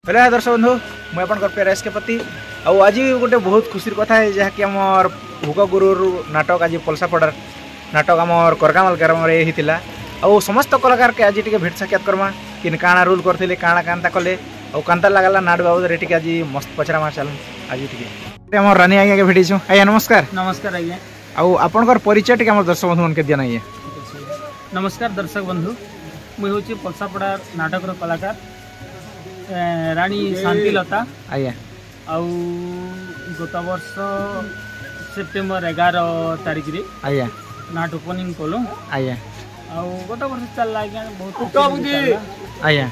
Hello दर्शक बंधु मुझे आपंकर पेरेस के प्रति आज गोटे बहुत खुशी कथा है जहाँकि आमर भोग गुरुर नाटक आज पलसापड़ार नाटक आमर करगामल ग्राम होता आ समस्त कलाकार के आज भेट साक्षात करमा कि काଣା रोल करते काଣା कांता कले और कांता लगला नाट बाबद रे आज मस्त पचरा चल आज आम रानी आज्ञा के भेटी आज्ञा नमस्कार। नमस्कार आज्ञा आपंकर परिचय टी दर्शक बंधु मन के दिया नहीं नमस्कार दर्शक बंधु मुझे हूँ पलसापड़ा नाटक कलाकार रानी शांतिलता आज्ञा गत वर्ष सेप्टेम्बर 11 तारिख रे आज्ञा नाट ओपनिंग कलु आज्ञा गत वर्ष चलला आज्ञा आज्ञा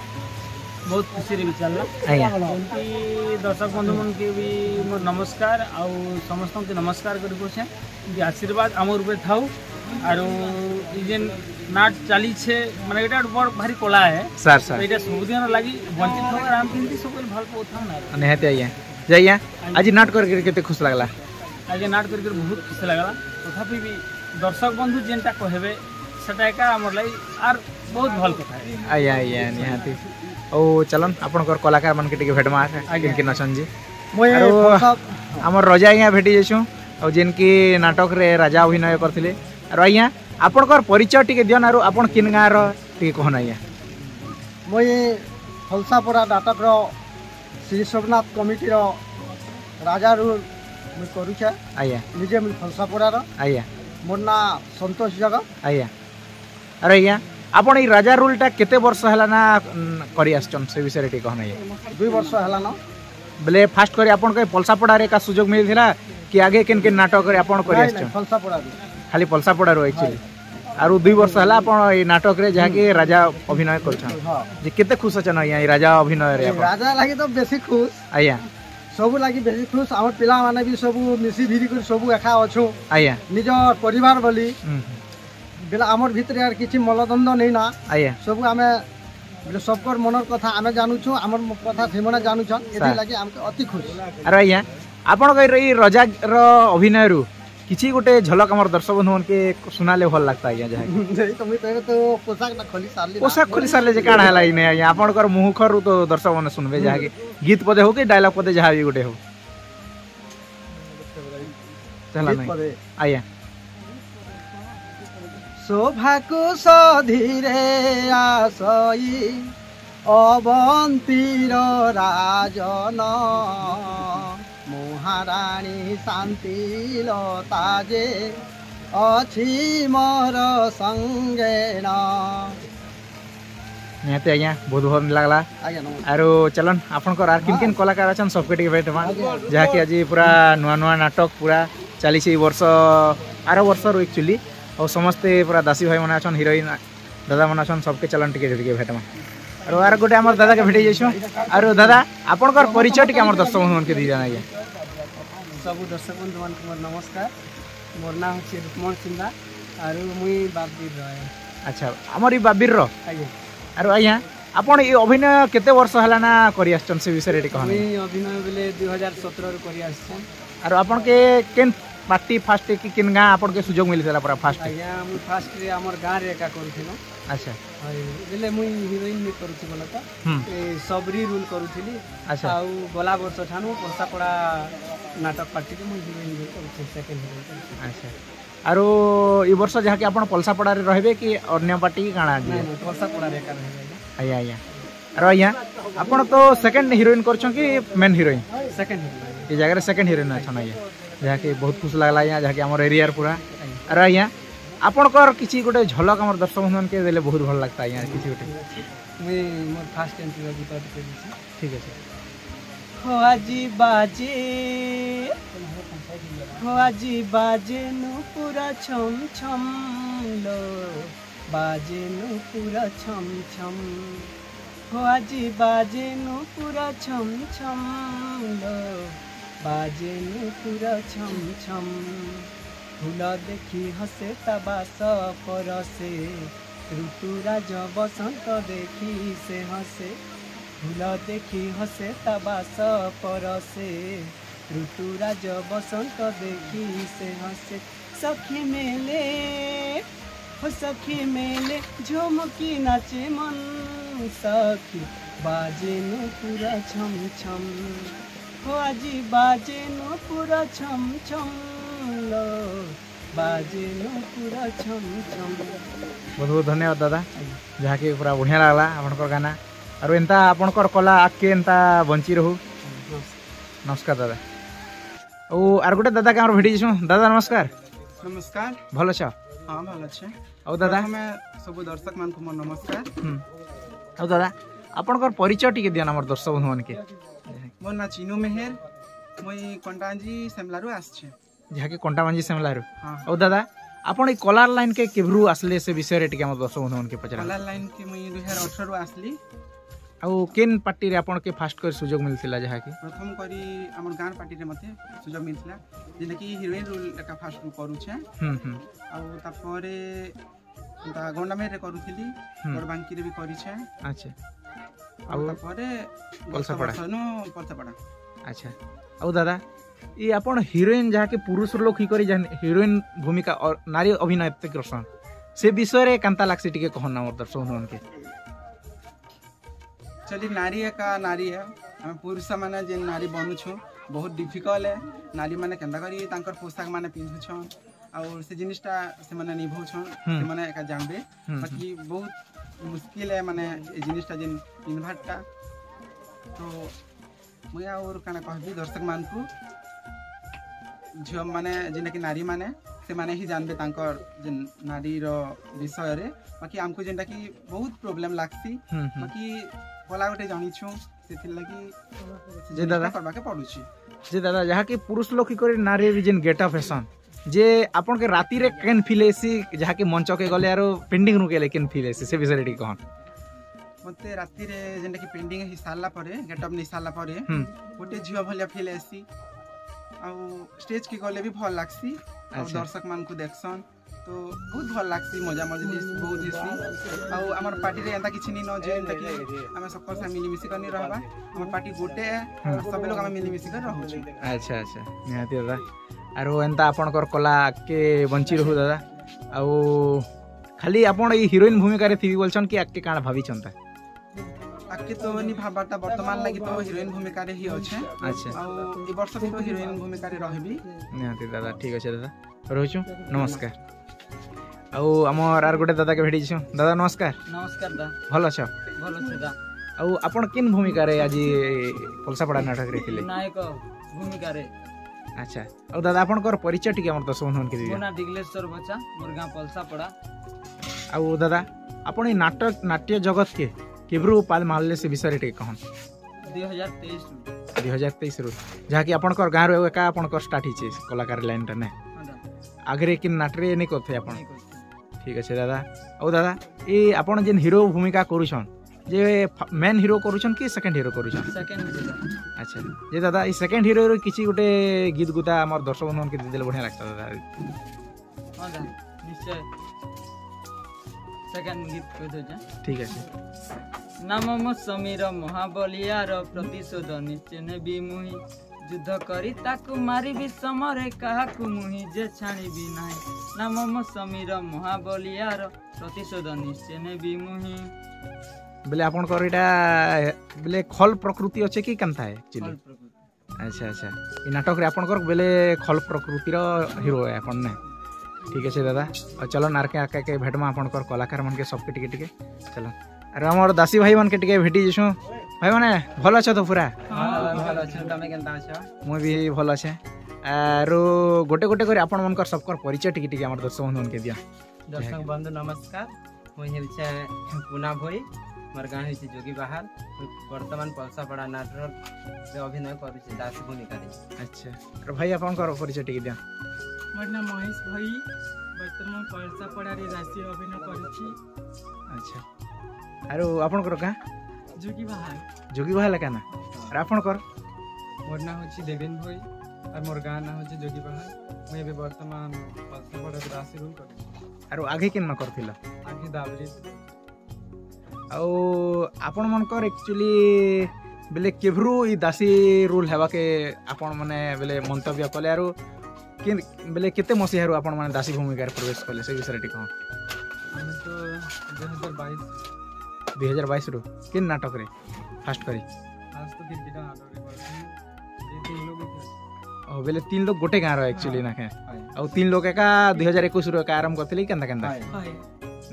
बहुत खुशी भी चलला एमती दर्शक बंधु मन के भी मोर नमस्कार आउ समस्त के नमस्कार कर आशीर्वाद आमर ऊपर था आरो जेन नाट चली छे माने एटा बड़ भारी कला है सर सर एटा सबदिन लागि वंचित हो राम किंती सब भल पोथा ना निहाती आज्ञा जय आज नाट कर केते खुश लागला आज नाट कर बहुत खुशी लागला तथापि भी दर्शक बंधु जेनटा कहबे सेटा का हमर लागि आर बहुत भल कथा है आज्ञा आज्ञा निहाती ओ चलन आपनकर कलाकार मन के टिके भेटमा किनके नसन जी हमर रजा आज्ञा भेटी जेछु और जिनकी नाटक रे राजा अभिनय करथिले और आज्ञा आपनकर परिचय टिके दियन आरो आपन किन गाँव रो टिके कहन आज्ञा मुई फलसापड़ा नाटक रो श्री सोमनाथ कमिटी रो राजा रोल मुई करूछे आज्ञा निजे मुई फलसापड़ा रो आज्ञा मोर ना संतोष जगह आज्ञा अरे आज्ञा आपन ई राजा रोलटा केते वर्ष हला ना करी आछन से विषय टिके कहन आज्ञा 2 वर्ष हला ना बोले फास्ट करे आपन के पलसापड़ा रे का सुयोग मिलथिला कि आगे किन किन नाटक रे आपन करी आछन फलसापड़ा खाली पलसापड़ा रो एक्चुअली आरु 2 वर्ष हला आपन ई नाटक रे जहा कि राजा अभिनय करछन जे केते खुश अछन आज्ञा ई राजा अभिनय रे राजा लागि तो बेसी खुश आज्ञा सब लागि बेसी खुश हमर पिला माने भी सब मिसी भिरी कर सब एखा अछु आज्ञा निज परिवार बोली बेला हमर भीतर यार किछि मलदंड नै ना आज्ञा सब आमे बोले सबकर मनर कथा आमे जानू छु हमर कथा सेमना जानू छन एति लागि हमके अति खुश अरे आज्ञा आपन कहि राजा रो अभिनय रु किछि गोटे झलक हमर दर्शक बंधु मन के सुनाले भल लगता आज्ञा जहा तो मी तो पोशाक ना खोली सारले जे काढा हला नै आज्ञा आपनकर मुखर रु तो दर्शक मन सुनबे जहा कि गीत पदे हो कि डायलॉग पदे जहा भी गोटे हो चला नै आज्ञा शोभाकु सधीरे आसई अवंतीर राजन महाराणी शांतिलता जे अछि मोर संगेन निहाती आज्ञा बहुत भल लागला आरो चलन आपनकर आर किन किन कलाकार अछन सबके टिके भेटमा जहा कि आज पूरा नुआ नुआ नाटक पूरा चली छै वर्ष आरो वर्ष रो एक्चुअली और समस्ते पूरा दासी भाई मन अछन हीरोइन दादा मन अछन सबके चलन टिके भेटमा और आर गोटे हमर दादा के भेटै जेछु आरो दादा आपनकर परिचय टिके हमर दर्शक मन के दी जाना आज्ञा सब दर्शक बंधु मन के नमस्कार मोर नाम छै रुक्मण सिंहा आरो मुई बाबीर रहे अच्छा हमर ई बाबीर रो आज्ञा आरो आज्ञा आपन ई अभिनय केते वर्ष हला ना करि आछन से विषय रे कहन मुई अभिनय बेले 2017 रे करि आछन आरो आपन के केन पार्टी फास्ट कि किन गाँ आपन के सुयोग मिलथला पूरा फास्ट आज्ञा मुई फास्ट रे हमर गाँ रे का करथिनो अच्छा बेले मुई हीरोइन में करूछि बोला त ए सबरी रोल करूथिली अच्छा आउ गला वर्ष ठानु पलसापड़ा नाटक पार्टी के मुई हीरोइन में करूछि सेकंड हीरोइन अच्छा आरो ई वर्ष जहा कि आपन पलसापड़ा रे रहबे कि अन्य पार्टी की काना नहीं पलसापड़ा रे का रहबे आज्ञा आज्ञा आरो आज्ञा आपन तो सेकंड हीरोइन करछन कि मेन हीरोइन सेकंड हीरोइन ई जगह रे सेकंड हीरोइन अछन आज्ञा जहा कि बहुत खुश लागला आज्ञा जहा कि हमर एरिया पूरा आरो आज्ञा आपनकर किछि गोटे झलक हमर दर्शक बंधु के देले बहुत भल लागता आज्ञा किछि गोटे मुई मोर फर्स्ट एंट्री गीत के ठीक है हो आजी बाजे नु पूरा छम छम लो बाजे नु पूरा छम छम हो आजी बाजे नु पूरा छम छम लो बाजे नु पूरा छम छम फूल देखी हसे तबास परसे ऋतुराज बसंत देखी से हसे फूल देखी हसे तबास परसे ऋतुराज बसंत देखी से हसे सखी मेले हो सखी मेले झुमकी नाचे मन सखी बाजेनु पूरा छम छम हो आजी बाजेनु पूरा छम छम लो बाजेनु पूरा छम छम। बहुत बहुत धन्यवाद दादा जहाँ कि पूरा बढ़िया लगला आपनकर गाना और एंता आपनकर कला आगे एंता बंची रहू। नमस्कार दादा। ओ आर गोटे दादा के भेटी जाइछुं। दादा नमस्कार। नमस्कार भल अछ? हाँ भल अच्छे। औ दादा मैं सब दर्शक मान को मोर नमस्कार। औ दादा आपनकर परिचय टिके दिया हमर दर्शक बंधु मन के। मोर ना चिनू मेहर मुई कंटांजी सेमलारू आछे। जहाँ कि कंटामांजी सेमलारू। हाँ। औ दादा आपण कलार लाइन के केभरू आसले से विषय रे टिके हमर दर्शक बंधु मन के पचरा। कलार लाइन के मुई 2018 रु आसली। औ केन पार्टी रे आपण के फास्ट कर सुयोग मिलतिला जहाँ कि प्रथम करी हमर गान पार्टी रे मते सुयोग मिलतिला जेने कि हीरोइन रोल का फास्ट रु करू छे। आ तापरे ता गोंडा में रे करूथिली बड़बांकी रे भी करी छे। अच्छा आ तापरे पलसापड़ा पलसापड़ा। अच्छा औ दादा ये आपण हीरोइन जहाँ के पुरुष लोग ही करी हीरोइन भूमिका और नारी अभिनय करसन से विषय रे कांता लागसी टिके कहना मोर दर्शक बंधु मन के। चली नारी है का नारी है आम पुरुष माने जे नारी बनूछु बहुत डिफिकल्ट है। नारी माने केंदा करी तांकर पोशाक माने पिंधुछन और से जिनिसटा से माने निभौछन से माने एका जानबे बाकी बहुत मुश्किल है माने ए जिनिसटा जेन पिंधभाटा। तो मुया और काना कहबी दर्शक मान को झियो माने जेने कि नारी माने से माने ही जानबे तांकर जे नारी रो विषय रे बाकी हमको जेंटा कि बहुत प्रॉब्लम लागसी बाकी कला गोटे जानिछु सेथिर लागि जे दादा करबा के पडुछि। जे दादा जहाँ कि पुरुष लोग की करी नारी भी जेन गेटअप फैशन जे आपन के राती रे केन फील एसी जहाँ कि मंच के गले आरो पेंडिंग नु केले केन फील एसी से विषय रे कहन। मते राती रे जेंटा कि पेंडिंग हि साला परे गेटअप नि साला परे गोटे झियो भलिया फील एसी आ स्टेज के गले भी भल लागसी और दर्शक मान को देखसन तो बहुत भल लागसी मजा मजलिस बहुत हिसी आ हमर पार्टी रे एंता किछि नि न जे एंता कि हम सकल से मिली मिसी करनी रहबा हमर पार्टी गोटे है सब लोग हम मिली मिसी कर रहू छी। अच्छा अच्छा निहाती दादा आरो एंता आपनकर कला के बंची रहू दादा आउ खाली आपण ई हीरोइन भूमिका रे थी बोलछन कि आके काना भाभी चंता आके तो नि भाबाटा वर्तमान लागि तो हीरोइन भूमिका रे ही अछि। अच्छा आ ई वर्ष भी तो हीरोइन भूमिका रे रहबी। निहाती दादा ठीक अछि दादा रहूछु नमस्कार। आउ हमर आर गोटे दादा के भेटी छु। दादा नमस्कार। नमस्कार दा भल अछ? भल अछि दा। आउ आपण किन भूमिका रे आज पलसापड़ा नाटक रे थिले? नायक भूमिका रे। अच्छा आउ दादा आपनकर परिचय टिके हमर दर्शक बंधु के दिया। मोना डिग्लेश्वर बच्चा मोर गां पलसापड़ा। आउ दादा आपण ई नाटक नाट्य जगत के केब्रु पाल मारले से विषय टिके कहन। 2023 रु जहाँ कि आपनकर गां रे एका आपनकर स्टार्ट हिचे कलाकार लाइन टा ने आगरे किन नाटरे नै करथे आपण। ठीक अछि दादा। औ दादा ए आपण जेन हीरो भूमिका करूछन जे मेन हीरो करूछन कि सेकंड हीरो करूछन? Second hero. अच्छा जे दादा ई सेकंड हीरो रो किछि गुटे गीत गुता हमर दर्शक बंधु के दिदेल बढ़िया लागता दादा। हां दा निश्चय सेकंड गीत कह दो जा। ठीक अछि। नाम मो समीर महाबलियार प्रतिशोध निश्चय नेबी मुहि युद्ध करी ताकू मारी भी समरे काहाकू मुहि जे छाणी भी नाही। नाम मो समीर महाबलियार प्रतिशोध निश्चय नेबी मुहि। बेले आपन कर एटा बेले खल प्रकृति अछि कि कांता है एक्चुअली? अच्छा अच्छा ई नाटक रे आपन कर बेले खल प्रकृति रो हीरो है आपन ने। ठीक अछि दादा और चलो नारके आके के भेटमा आपन कर कलाकार मन के सब के टिके टिके चलो। अरे हमर दासी भाई मन के टिके भेटी जेसु भाई माने भल छ तो पूरा? हां भल छ तमे केनता छ? मु भी भल छ। आरो गोटे गोटे कर आपन मन कर सब कर परिचय टिके टिके हमर दर्शक बंधु के दिया। दर्शक बंधु नमस्कार मोहि हेल छ पुना भई मोर गां हिची जोगी बहार वर्तमान पलसापड़ा नाटक रे अभिनय करू छी दास भूमिका रे। अच्छा और भाई आपन कर परिचय टिके दिया। मोर नाम महेश भाई वर्तमान पलसापड़ा रे राशि अभिनय करू छी। अच्छा आरो आपन कर का जोगी बहार जोगी बहार का ना और आपन कर? मोर नाम होची देवेन भाई और मोर गां नाम होची जोगी बहार। मैं भी वर्तमान पलसापड़ा रे राशि रोल करू। आरो आगे किन न करथिला? आगे दाबरी आउ आपण मनकर एक्चुअली बेले केभरू ई दासी रोल हेबा के आपण माने बेले मंतव्य कले आरो कि बेले केते मसिहारू आपण माने दासी भूमिका रे प्रवेश कले से विषय टिक हम तो 2022 2022 रो किन नाटक रे? फास्ट करी आज तो 3 नाटक रे करथि जे 3 लोग ओ बेले 3 लोग गोटे गाँव एक्चुअली ना के और 3 लोग एका 2021 रो का आरंभ करथिले केनता केनता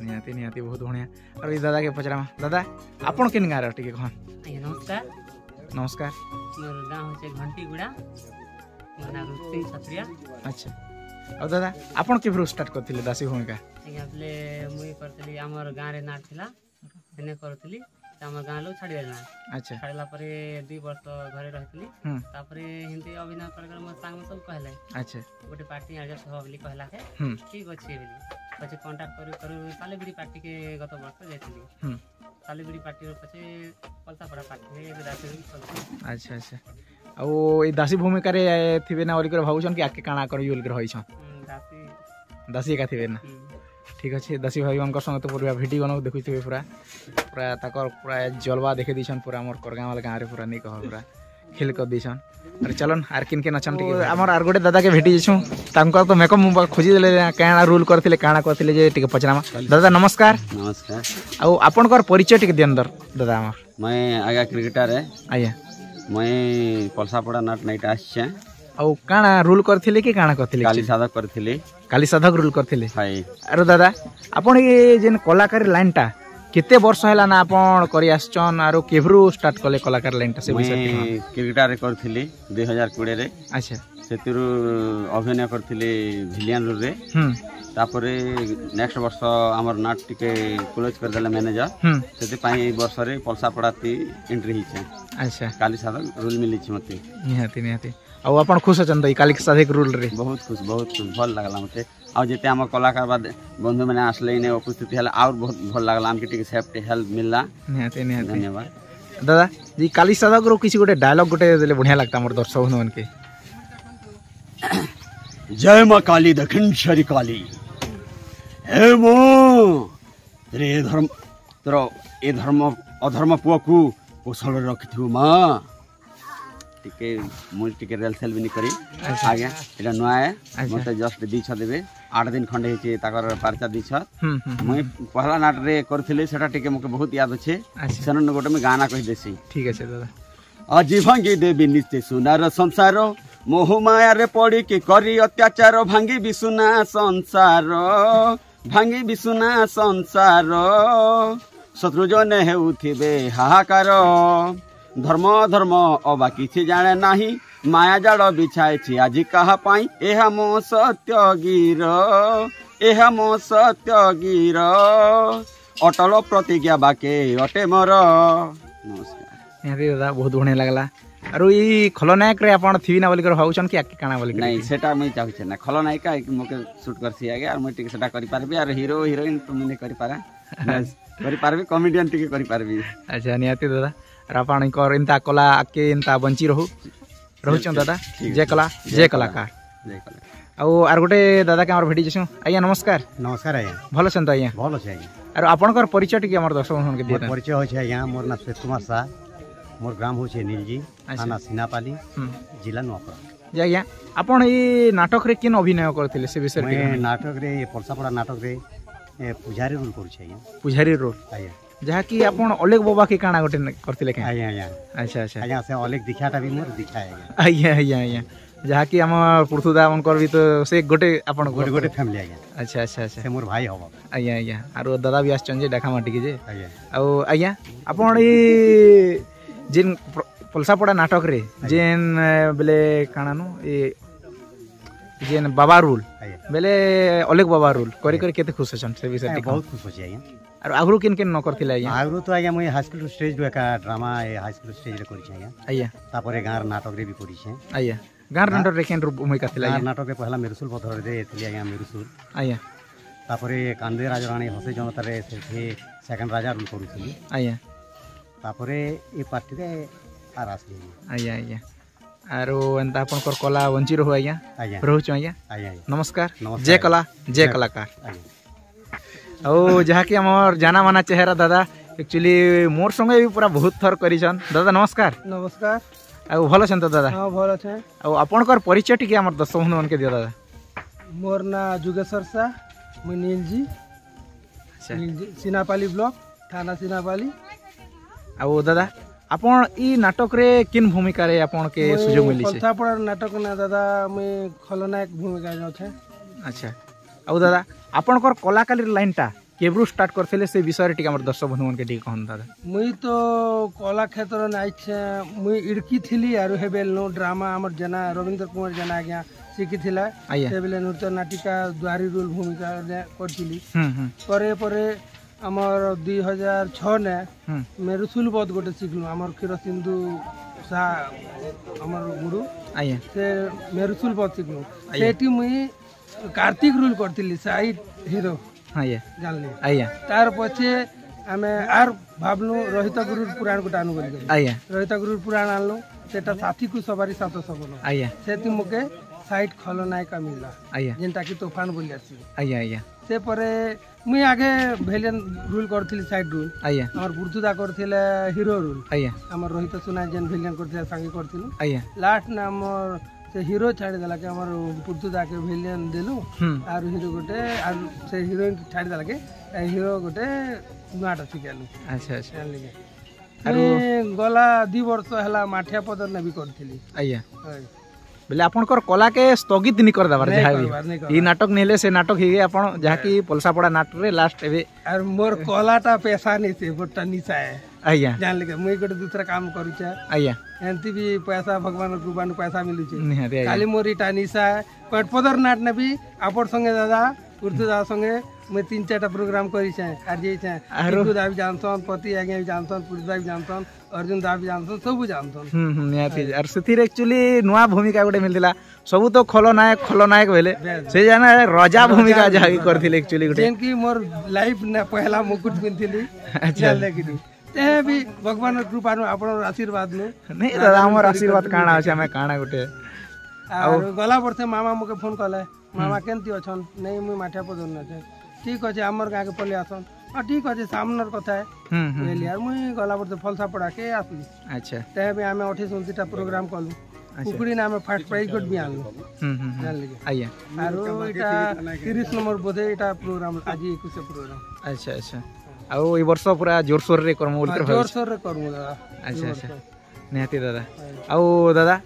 निहाती निहाती बहुत बढ़िया और ई दादा के पचरामा दादा आपण केन गाँव टिके कहन नमस्कार नमस्कार मोर गाँव होचे घंटीगुड़ा मोर नाम सिंह छत्रिया अच्छा और दादा आपण केब्रो स्टार्ट करथिले दासी भूमिका आज्ञा बोले मुई करतली हमर गाँव रे नाट थिला एने करतली हमर गाँव लोग छाड़ी देला अच्छा छाड़ला परे 2 वर्ष घरे रहतली तापरे हिंदी अभिनय कर मोर संग में सब कहले अच्छा गोटे पार्टी एडजस्ट हो बोली कहला के ठीक अछि बोली पछे कांटेक्ट करू सालेबिरी पार्टी के गत वर्ष जाइतली सालेबिरी पार्टी रो पछे पलसापड़ा पार्टी रे दासी अच्छा अच्छा और ई दासी भूमिका रे थिबे ना ओलिकर भाउछन कि आके काना कर यूल कर होइछन दासी दासी का थिबे ना ठीक अच्छे दासी भाई उनकर संग तो पूरा वीडियो बनाओ देखुथे पूरा पूरा ताकर पूरा जलवा देखे दीछन पूरा हमर करगांव वाला गाँव रे पूरा नहीं कह पूरा खेल कर दीछन अरे चलन आर किन के नचन टिके हमर आर गोटे दादा के भेटी जेछु तांकर तो मेकअप मुंबा खोजी देले काना रूल करथिले काना करथिले जे टिके पचरामा दादा नमस्कार नमस्कार आ आपनकर परिचय टिके देंदर दादा हमर मैं आगा क्रिकेटर है आया मैं पलसापड़ा नाट नाइट आछे औ काना रूल करथिले कि काना करथिले काली साधक करथिले काली साधक रूल करथिले हाय अरे दादा आपण ये जेन कलाकार लाइनटा केते वर्ष हैला ना आपण करि आछन आरो केभरू स्टार्ट कले कलाकार लाइनटा से विषय मैं क्रिकेटर करथिले 2020 रे अच्छा सेतिरु अभिनय करथिले भिलियन रोल रे तापरे नेक्स्ट वर्ष हमर नाट टिके क्लोज कर देला मैनेजर सेति पाई वर्ष रे पलसापड़ाती एंट्री हिचे अच्छा काली साधक रूल मिली छी मते निहाती निहाती और आपण खुश अछन त काली साधक रूल रे बहुत खुश भल लागला मते आ जेते हम कलाकार बाद बंधु माने आसले ने उपस्थिति हला और बहुत भल लागला हमके टिके सेफ्टी हेल्प मिलला निहाती निहाती धन्यवाद दादा जी काली साधक रो किसी गोटे डायलॉग गोटे देले बढ़िया लागता हमर दर्शक मन के जय मां काली दक्षिणेश्वरी काली हे मो रे धर्म तोर ए धर्म अधर्म पुअकु कुशल रखिथु मां टिके मुझ टिके रेल सेल भी नहीं करी आगे एटा नुआ है मते जस्ट दी छ देबे 8 दिन खंडे हेचे ताकर पार्चा दी छ मैं पहला नाट रे करथिले सेटा टिके मके बहुत याद अछि सनन गोटे में गाना कहि देसी ठीक है दादा अजी भांगी देवी नित्य सुनार संसार मोह माया रे पड़ी के करी अत्याचार भांगी बिसुना संसार भांगी बिसुना संसार शत्रु जने हेउथिबे हाहाकार धर्म धर्म अबा किछि जाने नाही माया जाड़ बिछाइछि आजी कहा पाई एहा मो सत्य गिर एहा मो सत्य गिर अटल प्रतिज्ञा बाके अटे मोर नमस्कार यहाँ दादा बहुत बढ़िया लगला और ई खलनायक रे आपण थिबी ना बोली कर भाउछन कि आके काना बोली नहीं सेटा मैं चाहू ना खलनायिका मोके शूट करसी आगे और मैं टिके सेटा करि पारबी और हीरो हीरोइन तो मैं करि पारा करि पारबी कॉमेडियन टिके करि पारबी अच्छा निहाती दादा और आपण कर इंता कला आके इंता बंची रहूछन दादा जय कला जय कलाकार जय कला आउ आर गोटे दादा के हमर भेटी जेछु आज्ञा नमस्कार नमस्कार आज्ञा भल छन त आज्ञा भल अछि आज्ञा और आपनकर परिचय टिके हमर दर्शक मन के दिया परिचय होय छै आज्ञा मोर नाम श्वेत कुमार शाह मोर ग्राम हो छै नीलजी थाना सिनापाली जिला नुआपड़ा जे आज्ञा आपण ई नाटक रे किन अभिनय करथिले से विषय में नाटक रे पलसापड़ा नाटक रे पुजारी रोल करू छै आज्ञा पुजारी रोल आज्ञा जहा कि आपण अलेख बाबा के काना गोटे करथिले के आज्ञा आज्ञा अच्छा अच्छा आज्ञा से अलेख दिखाटा भी मोर दिखाय आज्ञा आज्ञा आज्ञा आज्ञा जहा कि हम पुरथुदा उनकर भी तो से गोटे आपण गोटे गोटे फैमिली आज्ञा अच्छा अच्छा अच्छा से मोर भाई हबो आज्ञा आज्ञा आरो दादा भी आछन जे डाका माटी के जे आज्ञा आ आज्ञा आपण ई जिन पलसापड़ा नाटक रे जेन बेले काना नु ए जेन बाबा रूल बेले अलेख बाबा रूल करी करी केते खुश छन से विषय बहुत खुश होछि आज्ञा और आगरू किन किन न करथिले आज्ञा आगरू तो आज्ञा मैं हाई स्कूल स्टेज रे का ड्रामा ए हाई स्कूल स्टेज रे करि छै आज्ञा आज्ञा तापरे गार नाटक रे भी करि छै आज्ञा गार नाटक रे केन रूप भूमिका थिला गार नाटक रे पहला मेरुसुल पथर रे थिली आज्ञा मेरुसुल आज्ञा तापरे कांदे राजराणी हसे जनता रे से सेकंड राजा रूल करूथली आज्ञा तापरे ए पार्टी रे आरासली आज्ञा आज्ञा आरो एंता आपन कर कला वंची रहो आज्ञा आज्ञा रहउछ आज्ञा आज्ञा नमस्कार जय कला जय कलाकार ओ जहा कि हमर जाना माना चेहरा दादा एक्चुअली मोर संगे भी पूरा बहुत थर करिछन दादा नमस्कार नमस्कार आ भलो छन त दादा हां भलो छै आ आपन कर परिचय टिके हमर दर्शक मन के दियो दादा मोर ना जुगेश्वर शाह मैं नीलजी अच्छा नीलजी सिनापाली ब्लॉक थाना सिनापाली आ दादा आपण ई नाटक रे किन भूमिका रे आपण के सुजोग मिली छे पलसापड़ा नाटक ना दादा मुई खलनायक भूमिका जाछे। अच्छा आउ दादा आपणकर कलाकारी लाइनटा केब्रु स्टार्ट करथिले से विषय टिक हमर दर्शक बंधु मन के टिक कहन दादा। मुई तो कला क्षेत्र नाइ छे मुई इड़की थिली आरो हेबेल नो ड्रामा हमर जना रविंद्र कुमार जना आज्ञा शिखी थिला सेबेले नृत्य नाटिका द्वारी रोल भूमिका करथिली परे परे हमर 2006 ने मेरुसुल बद गोटे शिखलु हमर क्षीर सिंधु सा हमर गुरु से मेरुसुल बद शिखलु सेठी मुई कार्तिक रोल करथिली साइड हीरो जानली तार पछे आमे आर भाबलु रोहित गुरु पुराण गोटे आनु बोली रोहित गुरु पुराण आनलु सेटा साथी को सवारी साथ सबलो सेति मुके साइड खलनायक मिलला जेंटा कि तूफान बोली आसी से परे मुई आगे भेलियन रोल करथिली साइड रोल हमर बुर्तुदा करथिले हीरो रोल हमर रोहित सुना जेन भेलियन करथिले संगी करथिलु लास्ट ना हमर से हीरो छाड़ी देला के हमर बुर्तुदा के भेलियन देलु आर हीरो गोटे आर से हीरोइन छाड़ी देला के हीरो गोटे नाटक सिखेलु। अच्छा अच्छा अरे गला 2 वर्ष हला माठिया पदर ने भी करथिली बोले आपनकर कला के स्थगित नहीं कर दबार जहा भी ई नाटक नेले से नाटक हिगे आपण जहा की पलसापड़ा नाटक रे लास्ट एबे और मोर कलाटा पैसा नहीं से बट्टा निसा है जान ले मुई गोटे दूसरा काम करू छे एंती भी पैसा भगवान कृपा नु पैसा मिलु छे खाली मोर इटा निसा है पटपदर नाट ने भी आपन संगे दादा उर्दू दादा संगे मैं 3-4टा प्रोग्राम करी छे आर जे छे टिकू दा भी जानसन पति आगे भी जानसन पुरुष भी जानसन अर्जुन दा भी जानसन सब जानसन नियाती आर सेथिर एक्चुअली नुआ भूमिका गोटे मिलदिला सब तो खलनायक भेले से जाना राजा भूमिका जहा करथिले एक्चुअली गोटे जेन की मोर लाइफ ने पहला मुकुट पिनथिली अच्छा लेकिन ते भी भगवान कृपा नु आपन आशीर्वाद नु नहीं दादा हमर आशीर्वाद काना अछि हमें काना गोटे और गला वर्ष मामा मुके फोन कले मामा केनती अछन नहीं मुई माठा पदर न छे ठीक अछि हमर गां के पले आसन ठीक अछि सामनर कथा है बेली यार मुई गला वर्ष फलसा पड़ा के आसली अच्छा ते भी हमें 28-29टा प्रोग्राम कलु कुकुड़ी नाम फर्स्ट प्राइज गोट भी आनलु जान लगे आया आरो इटा 30 नंबर बोधे इटा प्रोग्राम आज 21 प्रोग्राम अच्छा अच्छा आउ ई वर्ष पूरा जोर सोर रे करमु बोलते जोर सोर रे करमु दादा अच्छा अच्छा नेहाती दादा आउ दादा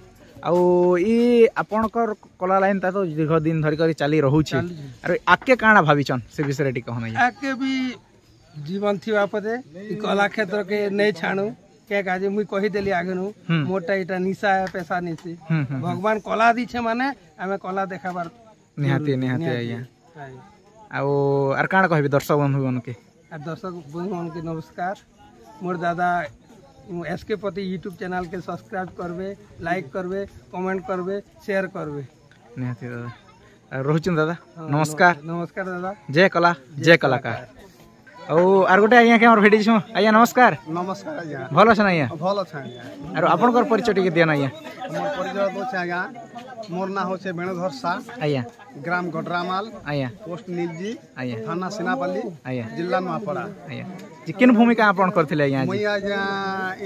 आउ ई आपनकर कला लाइन ता तो दीर्घ दिन धरि करी चली रहू छी अरे आके काना भाबिचन से विषय टी कहना आके भी जीवन थिवा पदे ई कला क्षेत्र के नै छाणु के काजे मुई कहि देली आगनु मोटा इटा निशा है पैसा निसी भगवान कला दी छे माने हमें कला देखाबार नेहाती आया आउ आर काना कहबी दर्शक बंधुगण के दर्शक बंधुगण के नमस्कार मोर दादा एसके पति यूट्यूब चैनल के सब्सक्राइब करबे लाइक करबे कमेंट करबे शेयर करबे निहाती दादा रोहिचन दादा नमस्कार नमस्कार दादा जय कला जय कलाकार औ आर गोटे आइया के हमर भेटी छु आइया नमस्कार नमस्कार आइया भलो छन आइया भलो छ आइया आरो आपनकर परिचय टिके दियन आइया हमर परिचय दो छ आइया मोर ना हो छे बेणधर सा आइया ग्राम गडरामाल आइया पोस्ट निजी आइया थाना सिनापल्ली आइया जिला नवापड़ा आइया जी किन भूमिका आपन करथिले आइया मुई आज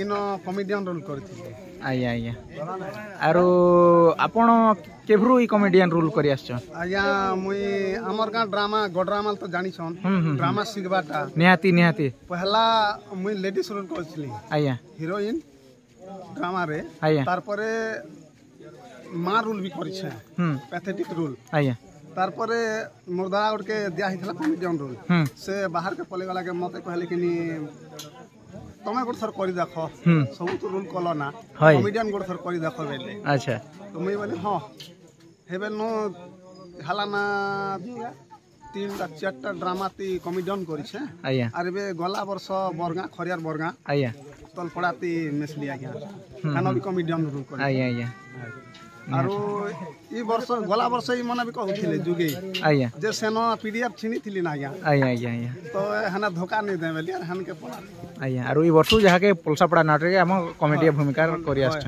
इनो कॉमेडियन रोल करथिले आइया आइया आरो आपण केभरू ई कॉमेडियन रोल करी आछन आइया मुई हमर का ड्रामा गडरामाल तो जानि छन ड्रामा सिखबाटा निहाती पहला मुई लेडीज रोल करछली आइया हीरोइन ड्रामा रे आइया तार परे मां रोल भी करी छे पैथेटिक रोल आइया तार परे मुर्दा उड़ के दिया हिथला कॉमेडियन रोल से बाहर के पले वाला के मते कहले कि नी तमे गोट सर करी देखो सब तो रोल कलो ना कॉमेडियन गोट सर करी देखो बेले अच्छा तो मुई बोले हां हेबे नो हाला ना 3-4टा ड्रामा ती कॉमेडियन करी छे आइया अरे बे गला वर्ष बरगा खरियार बरगा आइया तल पड़ाती मेसली आज्ञा खाना भी कॉमेडियन रोल करी आइया आइया आरो ई वर्ष गला वर्ष ई मने भी कहउथिले जुगे आइया जे सेनो पीडीएफ छिनी थिली ना आज्ञा आइया आइया आइया तो हना धोखा नहीं दे बेली हन के पड़ा आइया आरो ई वर्ष जहा के पलसापड़ा नाटक के हम कॉमेडी भूमिका करी आछ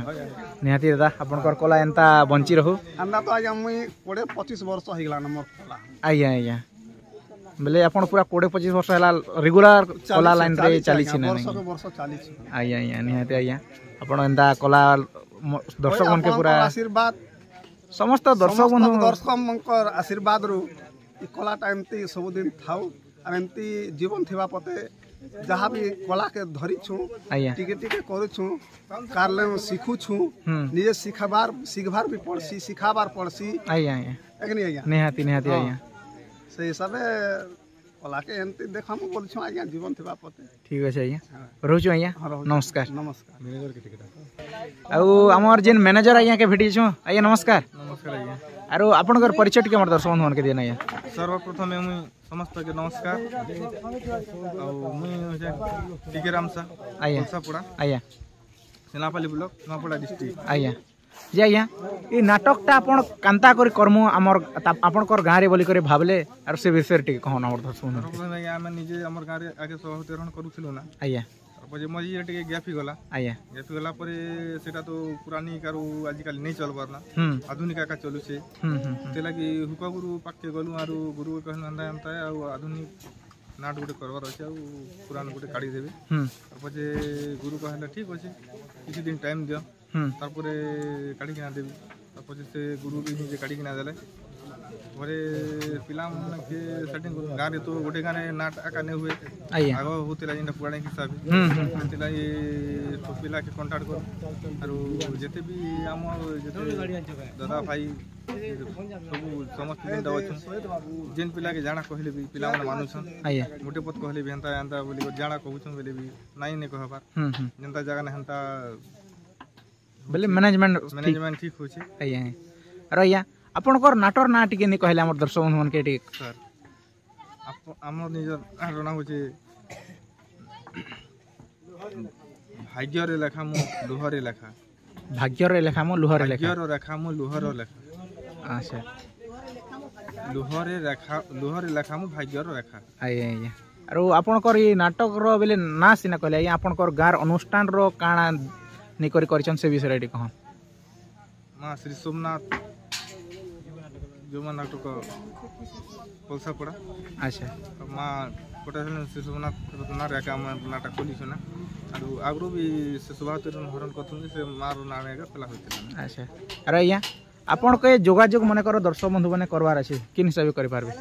निहाती दादा आपनकर कला एंता बंची रहू हमरा तो आज्ञा मुई 20-25 वर्ष हो गेला न मोर कला आइया आइया बोले आपण पूरा 20-25 वर्ष हला रेगुलर कला लाइन रे चली छी ना वर्ष चली छी आइया आइया निहाती आइया आपण एंता कला दर्शक मन के पूरा आशीर्वाद समस्त दर्शक दर्शक आशीर्वाद रु कला टाइम ती सब दिन थाउ और एमती जीवन थिबा पते जहाँ भी कला के धरी छु टिके टिके करू छु कारले सीखू छु निजे सीखबार भी पड़सी सिखाबार पड़सी आया निहाती आया से हिसाब कला के एंती देखा मु बोल छु आज्ञा जीवन थिबा पते ठीक अछि आज्ञा रहू आज्ञा नमस्कार नमस्कार आउ हमर जेन मैनेजर आज्ञा के भेटी छु आज्ञा नमस्कार आज्ञा आरो आपनकर परिचय के हमर दर्शक बंधु मन के देना आज्ञा सर्वप्रथम मुई समस्त के नमस्कार टीकेराम सा आया आया सेनापल्ली ब्लॉक नवापड़ा डिस्ट्रिक्ट आया जे आया ई नाटकटा आपण कांता करी करमु हमर आपनकर गां रे बोली करे भाबले आरो से विषय टिके कहन हमर दर्शक बंधु आमे निजे हमर गां रे आगे सभापतिरण करूथिलु ना आया पजे मजी टिके गैप ही गला आया गैप गला परे सेटा तो पुरानी कारू आजिकल नहीं चलबार ना आधुनिक का चलु से ते लागि हुका गुरु पाके गलु आरो गुरु कहन अंदा अंता आ आधुनिक नाट गुटे करबार अछि आ पुरान गुटे काढी देबे पजे गुरु कहले ठीक अछि किछि दिन टाइम दियो तारपरे काढी किना देबी तारपरे से गुरु भी निजे काढी किना देले घरे पिला मन के सेटिंग गां रे तो गोटे गां रे नाट आका ने हुए आगो होतेला जिंदा पुराने हिसाब तेला ये तो पिला के कांटेक्ट कर आरो जते भी हम जते दादा भाई सब समस्त जिंदा अछि जेन पिला के जाना कहले भी पिला मन मानु छन मोटे पत कहले भी हंता हंता बोली जाना कहू छन बोले भी नाही ने कहबार जनता जगह ने हंता बोले मैनेजमेंट ठीक हो छै आया अरे या आपनकर नाटर ना टिके नि कहले हमर दर्शक बंधु मन के टिक सर हमर निजर रना हो छै भाग्य रे लेखा मु लुहरे लेखा भाग्य रे लेखा मु लुहरे लेखा भाग्य रे लेखा मु लुहरे लेखा अच्छा लुहरे लेखा मु भाग्य रे लेखा आया आरो आपनकर ई नाटक रो बेले ना सिना कहले आया आपनकर गार अनुष्ठान रो काना नि करी करछन से विषय रे कहन मां श्री सोमनाथ जो नाटक पलसा पड़ा अच्छा मां कोटा श्री सोमनाथ रत्ना रे का नाटक खोली छना आरो आगरो भी से सुभातरन हरण कथुन से मार नाने का पला होते अच्छा अरे या आपन के जोगाजोग माने करो दर्शक बंधु माने करवार अछि किन हिसाब करि पारबे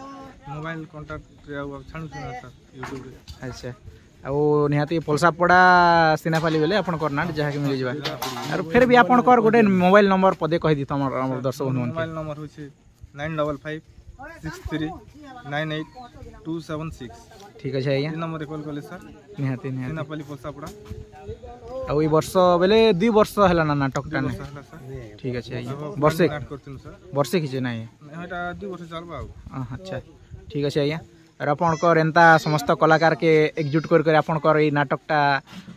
मोबाइल कांटेक्ट रे अब छानु सर YouTube रे अच्छा आ निहाती पलसा पड़ा सिनापाली बेले आपन कर नाट जहा के मिल जबा और फिर भी आपन कर गोटे मोबाइल नंबर पदे कहि दी हमर दर्शक बंधु मोबाइल नंबर होय छै 9556398276 ठीक अछि आया नंबर रे कॉल करले सर निहाती सिनापाली पलसा पड़ा आ ई वर्ष बेले 2 वर्ष हला ना नाटक टा ने ठीक अछि आया वर्षे नाट करथिन सर वर्षे किछ नै एटा 2 वर्ष चलबा अच्छा ठीक अछि आया और आपनकर एंता समस्त कलाकार के एकजुट कर आपनकर ई नाटकटा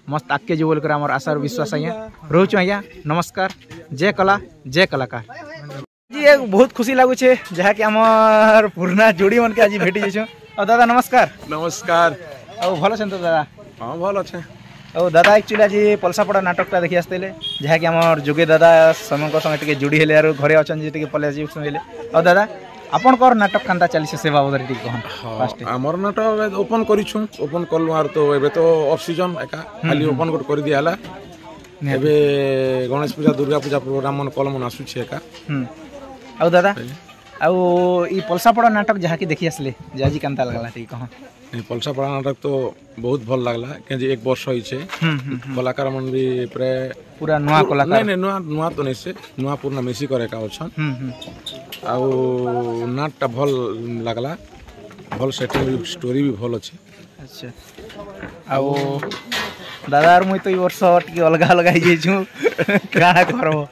मस्त आके जो बोल कर हमर आशा और विश्वास आया रहू आया नमस्कार जय कला जय कलाकार जी एक बहुत खुशी लागू छे जहा कि हमर पुरना जोड़ी मन के आज भेटी जेछो और दादा नमस्कार नमस्कार और भलो छन तो दादा हां भलो छे और दादा एक्चुअली आज पलसापड़ा नाटकटा देखि आस्तेले जहा कि हमर जोगे दादा समंक संगे टिके जुड़ी हेले और घरे अछन जे टिके पले जी सुनेले और दादा आपन कर नाटक कांता चली से सेवा बदर टिक कहन फास्ट हमर नाटक ओपन करी छु ओपन करलु आर तो एबे तो ऑफ सीजन एका खाली ओपन कर कर दियाला एबे गणेश पूजा दुर्गा पूजा प्रोग्राम मन कलम आसु छे एका आ दादा आ ई पलसापड़ा नाटक जहा कि देखि आसले जाजी कांता लागला टिक कहन पलसापड़ा नाटक तो बहुत भल लागला के जे 1 वर्ष होई छे कलाकार मन भी पूरा नवा कलाकार नहीं नवा तो नहीं से नवा पूर्ण मिसी करे का छन आ नाटटा भल लागला भल सेटिंग स्टोरी भी भल अछि अच्छा आ दादा मुई तो ई वर्ष टिके अलगा अलगा ही जेछु काना करबो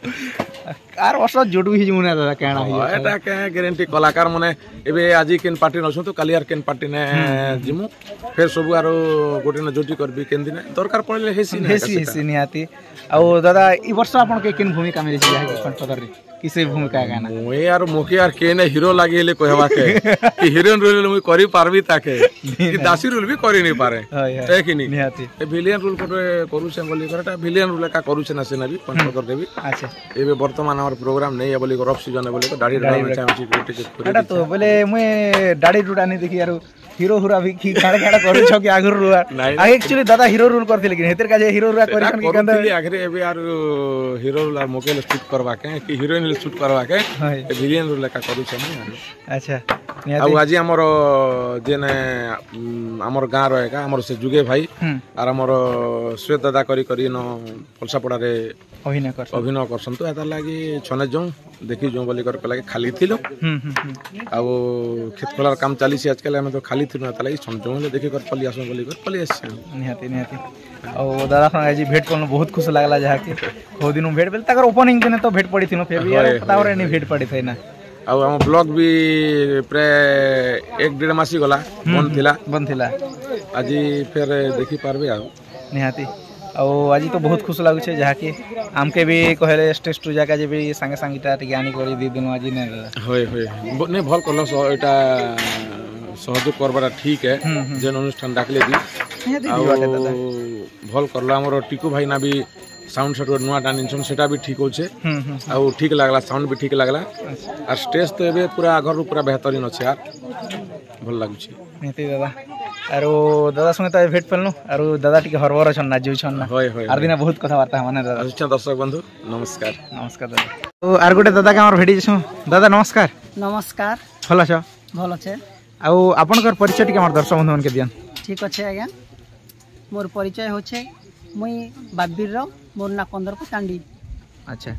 कार वर्ष जोडू ही जुना दादा कहना है एटा के गारंटी कलाकार माने एबे आजी केन पार्टी नसु तो कालियार केन पार्टी ने जिमु फिर सब आरो गोटे न जोटी करबी केन दिन दरकार पड़ले हेसी निहाती आ दादा ई वर्ष आपन के केन भूमिका मिले छै जाहे खंड पदर रे किसे भूमिका गाना मोए यार मोके यार के ने हीरो लागे ले कहवा के कि हीरोइन रोल मुई करी पारबी ताके कि दासी रोल भी करी नहीं पारे है कि नहीं निहाती ए विलेन रोल करू से बोली करटा विलेन रोल का करू से ना से ना भी खंड पदर देबी अच्छा एबे वर्तमान हमर प्रोग्राम नहीं है बोली रफ सीजन बोली तो दाढ़ी में चामची टिकट एटा तो बोले मुई दाढ़ी डुडा नहीं देखि यार हीरो हुरा भी की गाड़ा गाड़ा करू छ कि आगर रुआ आ एक्चुअली दादा हीरो रोल करथि लेकिन हेतर का जे हीरो रुआ करिसन कि कंदा आगरे एबे यार हीरो रोल मोकेल शूट करवा के कि हीरोइन शूट करवा के विलेन रोल का करू छ नहीं अच्छा ଆଉ ଆଜି ଆମର ଯେନେ ଆମର ଗାଁ ର ଏକା ଆମର ସେ ଯୁଗେ ଭାଇ ଆର ଆମର ଶ୍ଵେତ ଦାଦା କରି କରି ନ ପଲସାପଡ଼ାରେ ଅଭିନୟ କରସନ୍ତୁ ଏତା ଲାଗି ଛନେ ଯୋଉ ଦେଖି ଯୋଉ ବୋଲି କରି ଲାଗି ଖାଲି ଥିଲୁ ଆଉ କ୍ଷେତ ଖୋଲାର କାମ ଚାଲିଛି ଆଜକାଲ ଆମେ ତ ଖାଲି ଥିଲୁ ଏତା ଲାଗି ଛନେ ଯୋଉ ଦେଖି କରି ପଲି ଆସୁ ବୋଲି କରି ପଲି ଆସିଛୁ ନିହାତି ନିହାତି ଆଉ ଦାଦା ସାଙ୍ଗେ ଆଜି ଭେଟ କଲୁ ବହୁତ ଖୁସି ଲାଗଲା ଯାହାକି ବହୁତ ଦିନ ଭେଟ ବେଲେ ତାଙ୍କର ଓପନିଂ ଦିନେ ତ ଭେଟ ପଡ଼ିଥିନୁ ଫେର ବି ତାପରେ ନି ଭେଟ ପଡ଼ିଥାଏ ନା ଆଉ ଆମ ବ୍ଲଗ ବି ପ୍ରାୟ 1-1.5 ମାସ ଗଲା ବନ୍ଦ ଥିଲା ଆଜି ଫେର ଦେଖି ପାରବେ ଆଉ ନିହାତି ଆଉ ଆଜି ତ ବହୁତ ଖୁସି ଲାଗୁଛେ ଯାହାକି ଆମକେ ବି କହିଲେ ଷ୍ଟେଜ ଟୁ ଜାଗା ଯେ ବି ସାଙ୍ଗେ ସାଙ୍ଗେଟା ଟିକେ ଆଣି କରି ଦି ଦିନ ଆଜି ନେ ହୋଏ ହୋଏ ନେ ଭଲ କଲ ଏଟା ସହଯୋଗ করবাটা ঠিক है যেন অনুষ্ঠান ডাকলে দি ভাল করলো আমার টিকু ভাই না বি সাউন্ড সেট নয়া টানিছন সেটা বি ঠিক হচ্ছে আর ঠিক লাগলা সাউন্ড বি ঠিক লাগলা আর স্টেজ তো এবে পুরা আগর পুরা বেহতরিন আছে আর ভাল লাগুছে নিতি দাদা আর দাদা সঙ্গে তো ভেট পেলনু আর দাদা টিকে হরবর আছেন না যাইছন না হয় হয় আর দিনে বহুত কথাবার্তা মানে দাদা আচ্ছা দর্শক বন্ধু নমস্কার নমস্কার দাদা তো আর গোটে দাদাকে আমার ভেটি যাইছু দাদা নমস্কার নমস্কার ভাল আছো ভাল আছে ଆଉ ଆପଣଙ୍କର ପରିଚୟ ଟିକେ ଆମର ଦର୍ଶକ ବନ୍ଧୁମାନଙ୍କୁ ଦିଅନ୍ ঠিক আছে ଆଜ୍ଞା ମୋର ପରିଚୟ ହচ্ছে ମୁଇଁ ବାବିର ମୋର ନା କନ୍ଦରପ ତାଣ୍ଡି ଆଚ୍ଛା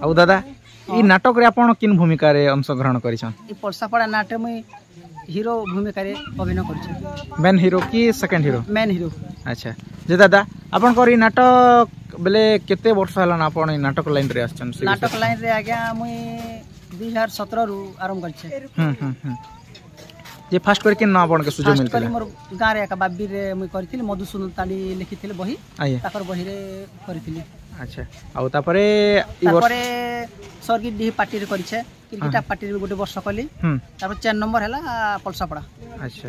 ଆଉ ଦାଦା এই নাটকরে ଆପଣ কিন ভূমিকারে অংশগ্রহণ করেছেন এই পলসাপড়া নাটে মুই হিরো ভূমিকারে অভিনয় করছি মেন হিরো কি সেকেন্ড হিরো মেন হিরো আচ্ছা যে দাদা আপনার এই নাটক বেলে কেতে বর্ষ হলা না আপন এই নাটক লাইন রে আসছেন নাটক লাইন রে আজ্ঞা মুই 2017 রু আরম্ভ করছে যে ফার্স্ট করে কিন না আপনাকে সুযোগ মিলছিল মোর গাঁ রে একা বাবির রে মুই করিছিল মধুসূদন তালি লিখিছিল বহি তাকর বহি রে করিছিল আচ্ছা আউ তারপরে সর্গিট ডিহি পার্টি রে করিছে ক্রিকেট পার্টি রে গোটে বর্ষ কলি তারপর 4 নম্বর হেলা পলসাপড়া আচ্ছা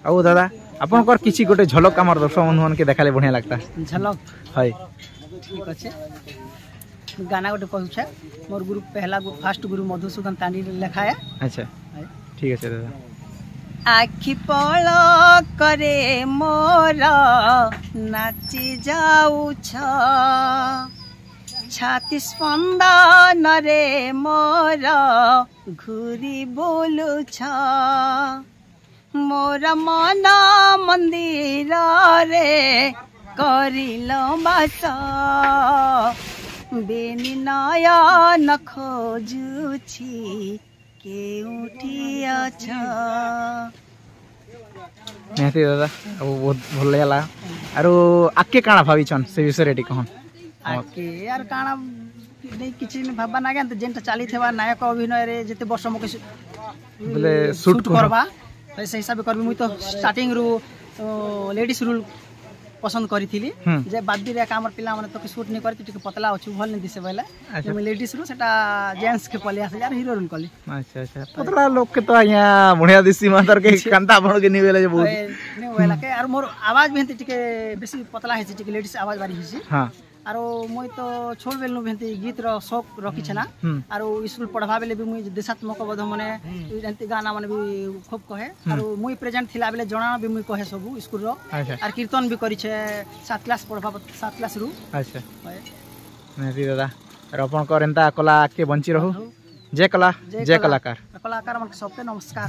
আউ দাদা আপনার কিছু গোটে ঝলক আমার দর্শক বন্ধুকে দেখালে বঢ়িয়া লাগতা ঝলক হয় ঠিক আছে গানা গোটে কହୁছে মোর গুরু পহলা ফার্স্ট গুরু মধুসূদন তালি লেখা है আচ্ছা ঠিক আছে দাদা আখি পলকরে মোর নাচি যাউছ ছাতি স্পন্দনরে মোর ঘুরি বুলুছ মোর মন মন্দিরে করিল বাস বেনি নয়ন খোঁজুছি কেউঠি আছ নিহতি দাদা ଆଉ ବହୁତ ଭଲ ଲାଗିଲା ଆରୁ ଆକେ କାଣା ଭାବିଛନ୍ ସେ ବିଷୟରେ ଟିକେ କହନ୍ ଆକେ ଆର କାଣା ନେଇ କିଛି ଭାବବା ନା କିନ୍ତୁ ଯେନ୍ଟା ଚାଲିଥିବା ନାୟକ ଅଭିନୟରେ ଯେତେ ବର୍ଷ ମକେ ବୋଲେ ସୁଟ୍ କରବା ସେଇ ହିସାବରେ କରିବି ମୁଇଁ ତ ଷ୍ଟାର୍ଟିଂ ରୁ ଲେଡିସ୍ ରୁଲ୍ पसंद करी जे बादी रे कामर पिला माने तो शूट नहीं करती टिके पतला अछि भल नहीं दिसे बले मैं लेडीज रो सेटा जेंट्स के पले आसे यार हीरो रोल कली अच्छा अच्छा पतला लोग के तो यहाँ बढ़िया दिसी मातर के कांता बण के नहीं वेले बहुत नहीं वेला के और मोर आवाज भी टिके बेसी पतला है टिके लेडीज आवाज बारी हिसी हां आरो मुई तो छोड़ बेलनु भेंती गीत रो शौक रखी छना आरो स्कूल पढ़वा बेले भी मुई देशात्मक बोध माने एंती गाना माने भी खूब कहे आरो मुई प्रेजेंट थिला बेले जणा भी मुई कहे सब स्कूल रो आर कीर्तन भी करी छे 7 क्लास पढ़वा 7 क्लास रु अच्छा नहीं दादा और अपन कर एंता कला के बंची रहू जय कला जय कलाकार कलाकार मन सबके नमस्कार।